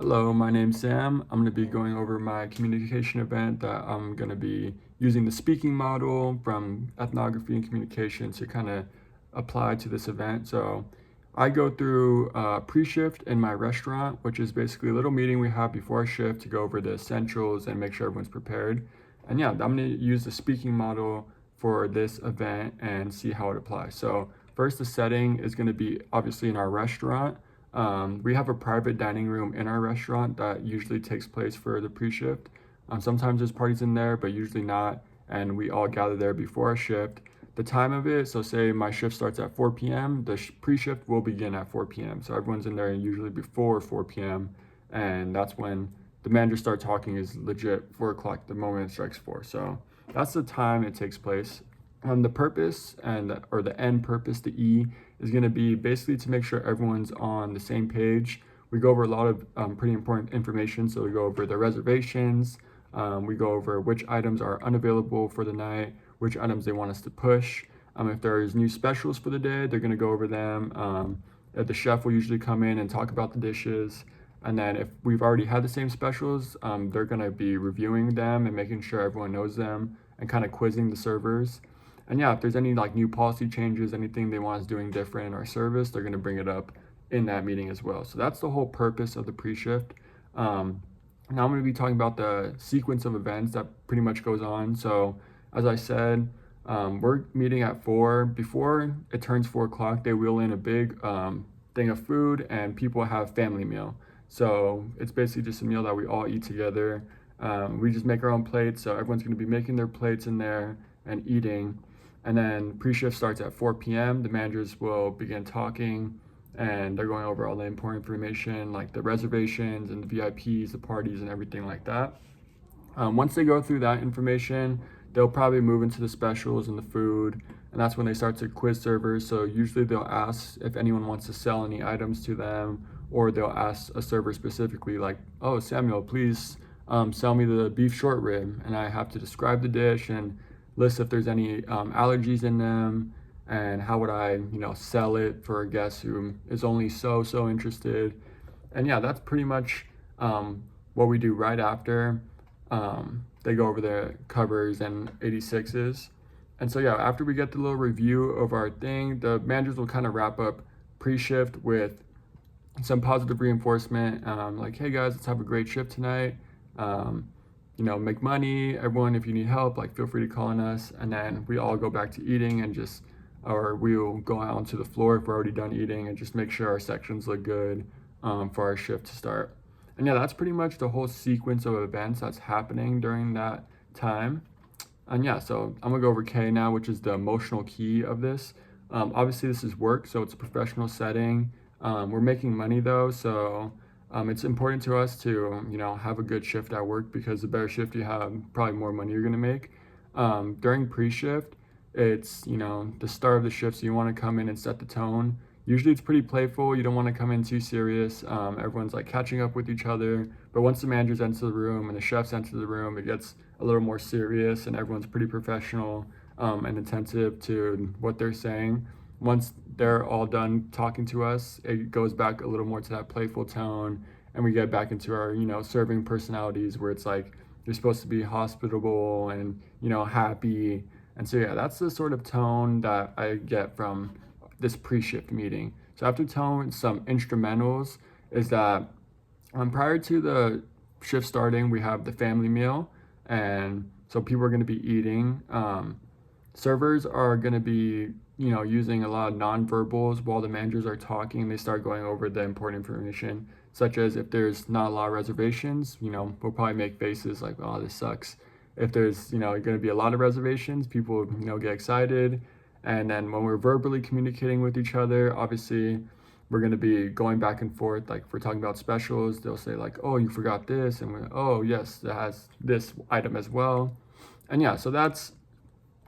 Hello, my name's Sam. I'm going to be going over my communication event that I'm going to be using the speaking model from ethnography and communication to kind of apply to this event. So I go through pre-shift in my restaurant, which is basically a little meeting we have before a shift to go over the essentials and make sure everyone's prepared. And yeah, I'm going to use the speaking model for this event and see how it applies. So first, the setting is going to be obviously in our restaurant. We have a private dining room in our restaurant that usually takes place for the pre-shift. Sometimes there's parties in there, but usually not, and we all gather there before our shift. The time of it, so say my shift starts at 4 p.m., the pre-shift will begin at 4 p.m. So everyone's in there usually before 4 p.m., and that's when the manager starts talking is legit 4 o'clock the moment it strikes 4. So that's the time it takes place. The purpose or the end purpose, the E, is going to be basically to make sure everyone's on the same page. We go over a lot of pretty important information. So we go over the reservations. We go over which items are unavailable for the night, which items they want us to push. If there's new specials for the day, they're going to go over them. The chef will usually come in and talk about the dishes. And then if we've already had the same specials, they're going to be reviewing them and making sure everyone knows them and kind of quizzing the servers. And yeah, if there's any like new policy changes, anything they want us doing different in our service, they're going to bring it up in that meeting as well. So that's the whole purpose of the pre-shift. Now I'm going to be talking about the sequence of events that pretty much goes on. So as I said, we're meeting at 4. Before it turns 4 o'clock, they wheel in a big thing of food and people have family meal. So it's basically just a meal that we all eat together. We just make our own plates. So everyone's going to be making their plates in there and eating. And then pre-shift starts at 4 p.m. The managers will begin talking and they're going over all the important information like the reservations and the VIPs, the parties, and everything like that. Once they go through that information, they'll probably move into the specials and the food, and that's when they start to quiz servers. So usually they'll ask if anyone wants to sell any items to them, or they'll ask a server specifically, like, "Oh, Samuel, please sell me the beef short rib," and I have to describe the dish and list if there's any allergies in them, and how would I, sell it for a guest who is only so interested. And yeah, that's pretty much what we do right after. They go over the covers and 86s. And so yeah, after we get the little review of our thing, the managers will kind of wrap up pre-shift with some positive reinforcement, like, "Hey guys, let's have a great shift tonight. Make money. Everyone, if you need help, like, feel free to call on us." And then we all go back to eating or we'll go out onto the floor if we're already done eating and just make sure our sections look good for our shift to start. And yeah, that's pretty much the whole sequence of events that's happening during that time. And yeah, so I'm gonna go over K now, which is the emotional key of this. Obviously, this is work, so it's a professional setting. We're making money though, so it's important to us to have a good shift at work, because the better shift you have, probably more money you're gonna make. During pre-shift, it's the start of the shift, so you want to come in and set the tone. Usually it's pretty playful. You don't want to come in too serious. Everyone's like catching up with each other. But once the managers enter the room and the chefs enter the room, it gets a little more serious and everyone's pretty professional and attentive to what they're saying. Once they're all done talking to us, it goes back a little more to that playful tone, and we get back into our, serving personalities, where it's like you're supposed to be hospitable and, happy. And so yeah, that's the sort of tone that I get from this pre-shift meeting. So after tone, some instrumentals is that prior to the shift starting, we have the family meal, and so people are going to be eating. Servers are going to be, using a lot of nonverbals while the managers are talking. They start going over the important information, such as if there's not a lot of reservations, we'll probably make faces like, "Oh, this sucks." If there's, going to be a lot of reservations, people, get excited. And then when we're verbally communicating with each other, obviously we're going to be going back and forth. Like if we're talking about specials, they'll say like, "Oh, you forgot this," and we're, "Oh yes, that has this item as well." And yeah, so that's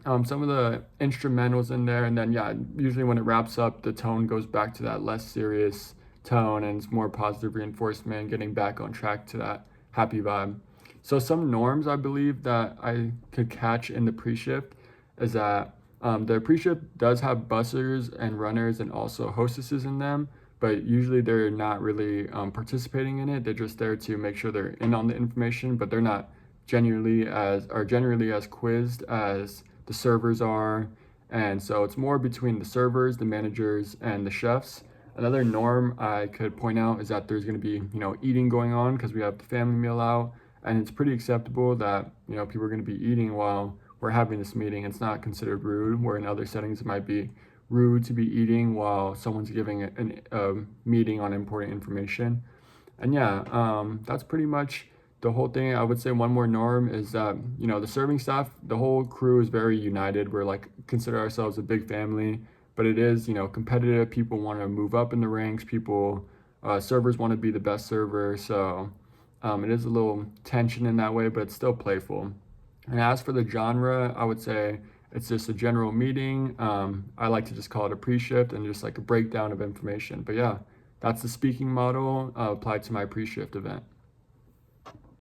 some of the instrumentals in there. And then yeah, usually when it wraps up, the tone goes back to that less serious tone, and it's more positive reinforcement, getting back on track to that happy vibe. So some norms I believe that I could catch in the pre-shift is that the pre-shift does have bussers and runners and also hostesses in them, but usually they're not really participating in it. They're just there to make sure they're in on the information, but they're not generally as quizzed as the servers are. And so it's more between the servers, the managers, and the chefs. Another norm I could point out is that there's going to be, eating going on because we have the family meal out, and it's pretty acceptable that, people are going to be eating while we're having this meeting. It's not considered rude, where in other settings it might be rude to be eating while someone's giving a meeting on important information. And yeah, that's pretty much the whole thing. I would say one more norm is that, the serving staff, the whole crew is very united. We're like, consider ourselves a big family, but it is, competitive. People want to move up in the ranks. Servers want to be the best server. So it is a little tension in that way, but it's still playful. And as for the genre, I would say it's just a general meeting. I like to just call it a pre-shift and just like a breakdown of information. But yeah, that's the speaking model applied to my pre-shift event.